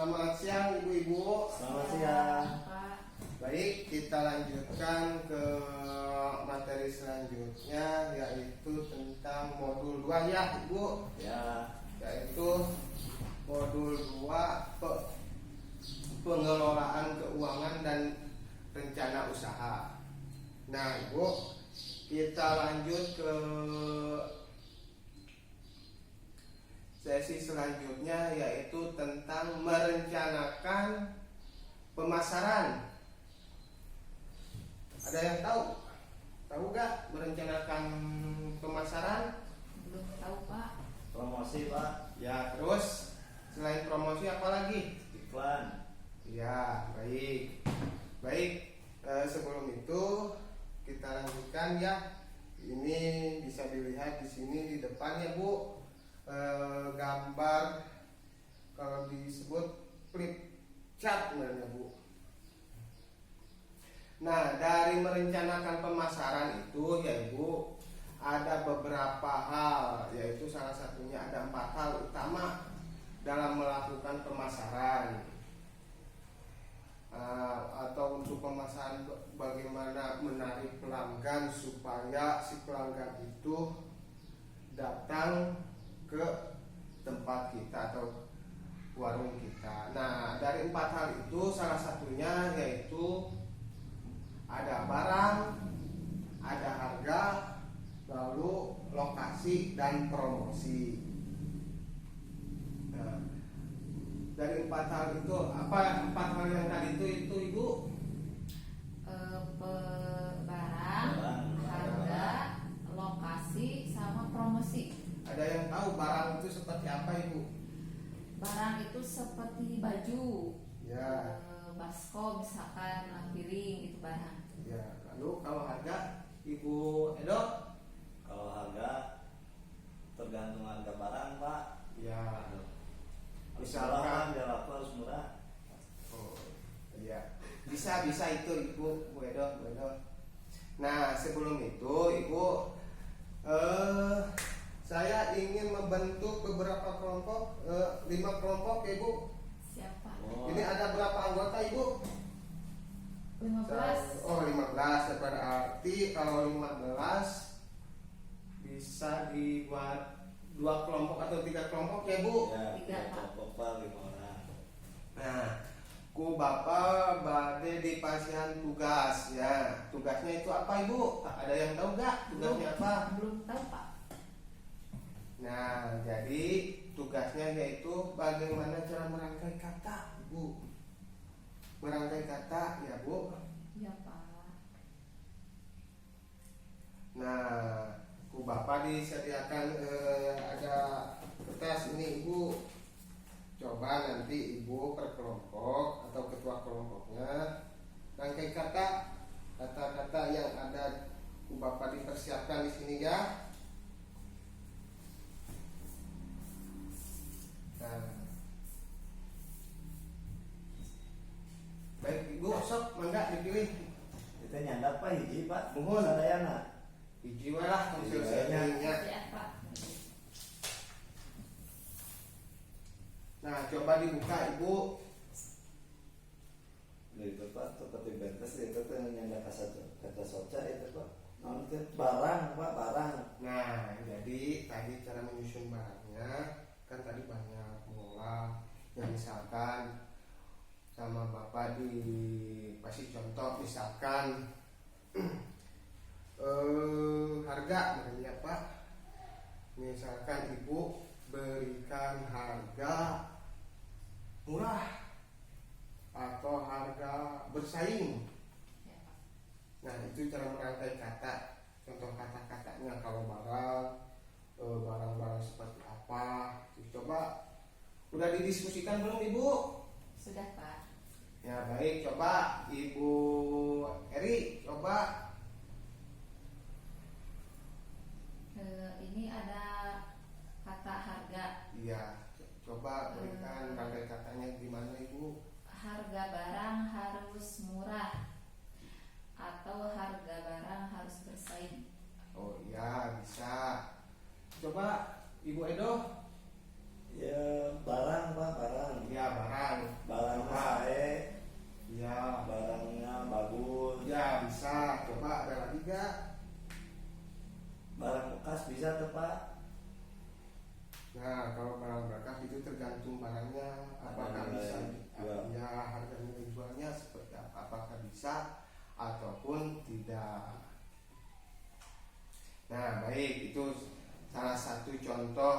Selamat siang ibu-ibu. Selamat siang. Pak. Baik, kita lanjutkan ke materi selanjutnya, yaitu tentang modul 2 ya ibu. Ya. Yaitu modul 2 pengelolaan keuangan dan rencana usaha. Nah ibu, kita lanjut ke sesi selanjutnya, yaitu tentang merencanakan pemasaran. Ada yang tahu? Tahu gak merencanakan pemasaran? Belum tahu Pak. Promosi Pak. Ya, terus selain promosi apa lagi? Iklan. Ya, baik. Baik, sebelum itu kita lanjutkan ya. Ini bisa dilihat di sini di depan ya Bu. Gambar, kalau disebut flip chart namanya Bu. Nah, dari merencanakan pemasaran itu ya Ibu, ada beberapa hal, yaitu salah satunya ada 4 hal utama dalam melakukan pemasaran. Atau untuk pemasaran, bagaimana menarik pelanggan supaya si pelanggan itu datang ke tempat kita atau warung kita. Nah, dari 4 hal itu salah satunya yaitu ada barang, ada harga, lalu lokasi dan promosi. Nah, dari 4 hal itu, apa 4 hal yang tadi itu Ibu? Barang, harga, lokasi, sama promosi. Ada yang tahu barang itu seperti apa Ibu? Barang itu seperti baju, Ya. baskom misalkan, piring itu barang. Ya, lalu kalau harga Ibu Edo? Kalau harga tergantung harga barang Pak. Ya. Misalkan dia laku harus murah. Oh, iya. Bisa itu Ibu, Bu Edo. Nah, sebelum itu Ibu, saya ingin membentuk beberapa kelompok, 5 kelompok ya Ibu. Siapa? Oh. Ini ada berapa anggota Ibu? 15. Oh, 15. Berarti kalau 15 bisa dibuat 2 kelompok atau 3 kelompok ya Bu. Ya, 3 Pak. kelompok Pak, 5 orang. Nah, ku Bapak bade di pasihan tugas ya. Tugasnya itu apa Ibu? Ada yang tahu gak tugasnya apa? Belum tahu Pak. Nah, jadi tugasnya yaitu bagaimana cara merangkai kata, Bu. Merangkai kata, ya Bu. Iya Pak. Nah, ku Bapak disediakan ada kertas ini, Ibu. Coba nanti Ibu per kelompok atau ketua kelompoknya rangkai kata-kata yang ada ku Bapak dipersiapkan di sini ya. Nah, baik Ibu, sok mangga dipilih. Kita nyandap Pak hiji Pak. Mohon. Sadayana. Hiji wae lah Hiji wae. selesainya. Ya Pak. Nah, coba dibuka Ibu. Itu Pak, seperti bentes itu tuh nyandap kata soca itu Pak. Nanti barang Pak, barang. Nah, jadi tadi cara menyusun barangnya kan tadi banyak mengolah. Yang misalkan sama Bapak dikasih contoh, misalkan harga namanya Pak. Misalkan Ibu berikan harga murah atau harga bersaing. Ya, Pak. Nah, itu cara merangkai kata. Contoh kata-katanya kalau barang-barang seperti apa. Coba udah didiskusikan belum Ibu? Sudah Pak. Ya baik, coba Ibu Eri, coba. Ini ada kata harga. Iya, coba berikan rangkai katanya gimana Ibu? Harga barang harus murah atau harga barang harus bersaing. Oh iya, bisa. Coba Ibu Edo. Ya barang Pak, barang. Ya barang. apakah Harga bisa jual. ya harga nilai jualnya seperti apa, apakah bisa ataupun tidak. Nah baik, itu salah satu contoh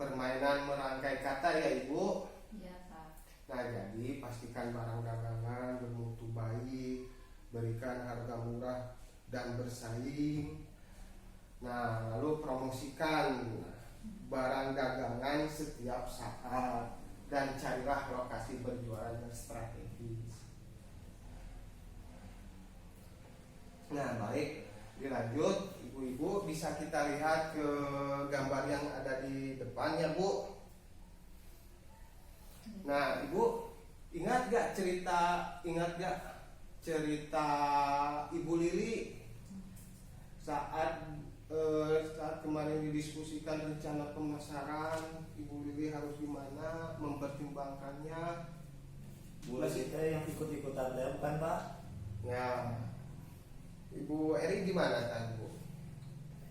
permainan merangkai kata ya Ibu. Iya Pak. Nah jadi pastikan barang dagangan bermutu baik, berikan harga murah dan bersaing. Nah lalu promosikan barang dagangan setiap saat dan carilah lokasi berjualan yang strategis. Nah baik, dilanjut ibu-ibu, bisa kita lihat ke gambar yang ada di depan ya Bu. Nah ibu ingat gak cerita Ibu Lili saat kemarin didiskusikan rencana pemasaran, Ibu Lili harus gimana mempertimbangkannya. Bulan kita yang ikut-ikutan deh bukan Pak? Ya, Ibu Eri gimana kan Bu?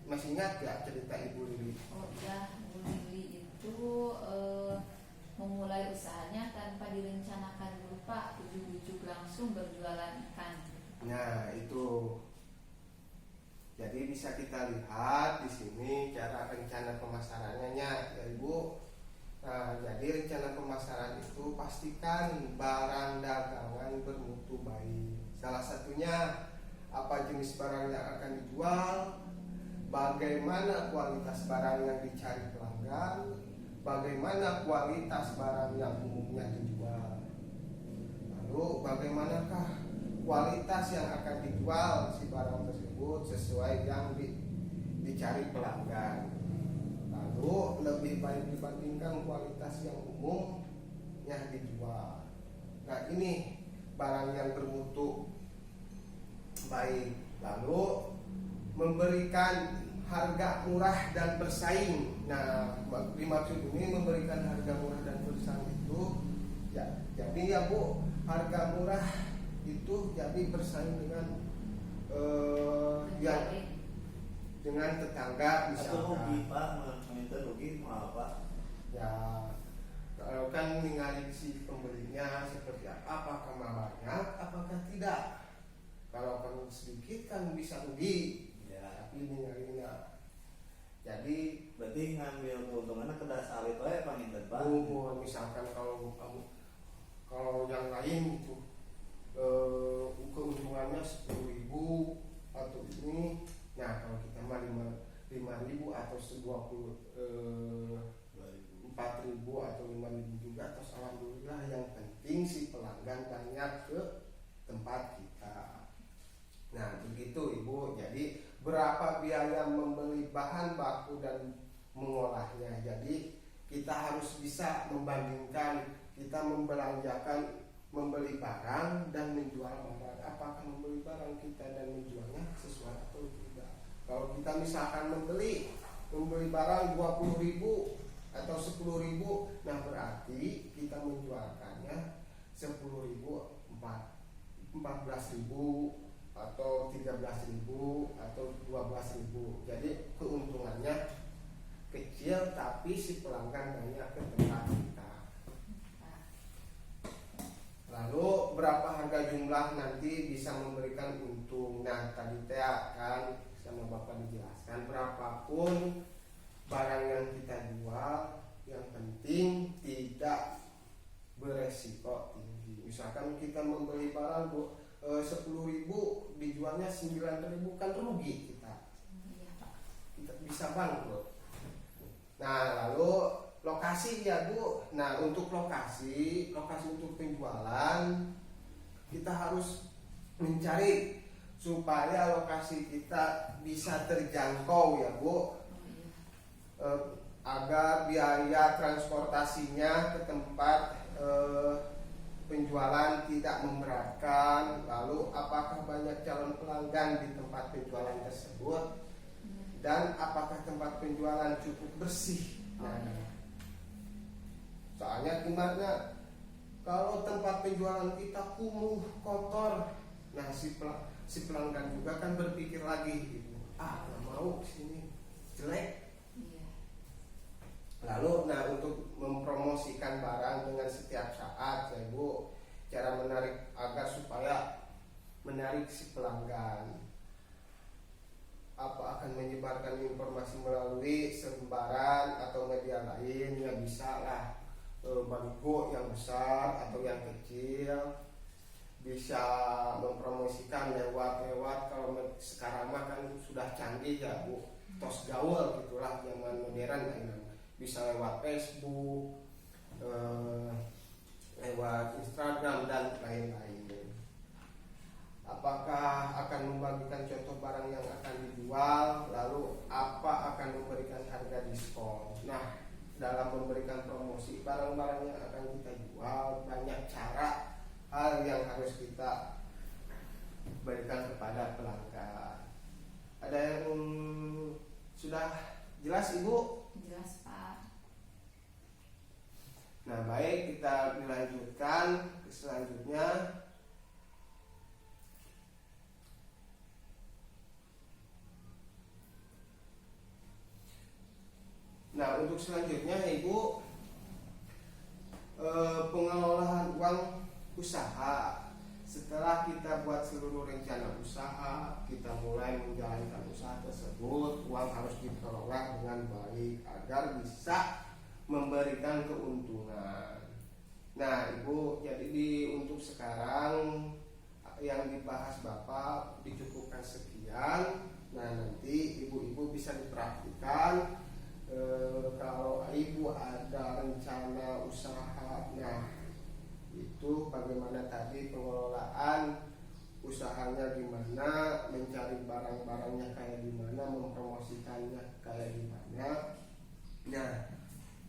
Masih ingat gak cerita Ibu Lili? Oh iya, Bu Lili itu memulai usahanya tanpa direncanakan dulu Pak, ujuk-ujuk langsung berjualan ikan. Nah itu, jadi bisa kita lihat di sini cara rencana pemasarannya ya Ibu. Nah, jadi rencana pemasaran itu pastikan barang dagangan bermutu baik. Salah satunya apa jenis barang yang akan dijual, bagaimana kualitas barang yang dicari pelanggan, bagaimana kualitas barang yang umumnya dijual, lalu bagaimanakah kualitas yang akan dijual si barang tersebut sesuai yang dicari pelanggan. Lalu lebih baik dibandingkan kualitas yang umum yang dijual. Nah ini barang yang bermutu baik. Lalu memberikan harga murah dan bersaing. Nah dimaksud ini memberikan harga murah dan bersaing itu ya, jadi ya Bu, harga murah itu jadi bersaing dengan yang dengan tetangga Atau rugi misalkan. Pak, minta rugi mau apa? Ya kalau kan ningali si pembelinya seperti apa, apakah banyak apakah tidak. Kalau kan sedikit kan bisa rugi Ya, tapi ningalinya. Jadi berarti ngambil keuntungannya ke dasar itu ya Pak minta Pak. misalkan kalau yang lain itu keuntungannya 10.000 atau ini, nah kalau kita mah 5.000 atau 4.000 atau 5.000 juga, terus alhamdulillah yang penting si pelanggan banyak ke tempat kita. Nah begitu Ibu. Jadi berapa biaya membeli bahan baku dan mengolahnya. Jadi kita harus bisa membandingkan, kita membelanjakan membeli barang dan menjual barang, apakah membeli barang kita dan menjualnya sesuai atau tidak. Kalau kita misalkan membeli barang 20.000 atau 10.000, nah berarti kita menjualkannya 10.000, 14.000 atau 13.000 atau 12.000. Jadi keuntungannya kecil tapi si pelanggan banyak ke tempat kita. Lalu berapa harga jumlah nanti bisa memberikan untung. Nah tadi kan sama Bapak dijelaskan, berapapun barang yang kita jual, yang penting tidak beresiko tinggi. Misalkan kita membeli barang 10.000 dijualnya 9.000, kan rugi kita. Kita bisa bangkrut. Nah lalu lokasi ya Bu. Nah untuk lokasi untuk penjualan kita harus mencari supaya lokasi kita bisa terjangkau ya Bu, agar biaya transportasinya ke tempat penjualan tidak memberatkan. Lalu apakah banyak calon pelanggan di tempat penjualan tersebut, dan apakah tempat penjualan cukup bersih. Nah, soalnya gimana kalau tempat penjualan kita kumuh, kotor, nah si pelanggan juga kan berpikir lagi gitu, nggak mau sini jelek. Lalu, nah untuk mempromosikan barang dengan setiap saat, ya Ibu, cara menarik agar supaya menarik si pelanggan. Apa akan menyebarkan informasi melalui selembaran atau media lain? Ya bisa lah, baliho yang besar atau yang kecil. Bisa mempromosikan lewat kalau sekarang mah kan sudah canggih ya Bu, tos gaul gitulah, zaman modern kan. Bisa lewat Facebook, lewat Instagram dan lain-lain. Apakah akan membagikan contoh barang yang akan dijual, lalu apa akan memberikan harga diskon. Nah, dalam memberikan promosi barang-barang yang akan kita jual, banyak cara hal yang harus kita berikan kepada pelanggan. Ada yang sudah jelas Ibu? Jelas Pak. Nah baik, kita dilanjutkan ke selanjutnya. Nah untuk selanjutnya Ibu, pengelolaan uang usaha. Setelah kita buat seluruh rencana usaha, kita mulai menjalankan usaha tersebut, uang harus dikelola dengan baik agar bisa memberikan keuntungan. Nah Ibu, jadi untuk sekarang yang dibahas Bapak dicukupkan sekian. Nah nanti ibu-ibu bisa dipraktikan. Kalau Ibu ada rencana usaha, nah itu bagaimana tadi pengelolaan usahanya, gimana mencari barang-barangnya kayak gimana, mempromosikannya kayak gimana. Nah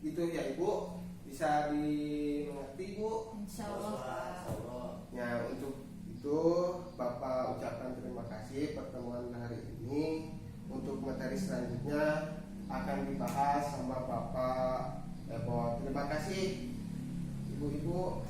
itu ya Ibu, bisa dimengerti Bu? Insya Allah Pak. Nah untuk itu Bapak ucapkan terima kasih pertemuan hari ini. Untuk materi selanjutnya akan dibahas sama Bapak Ebot. Terima kasih Ibu-ibu.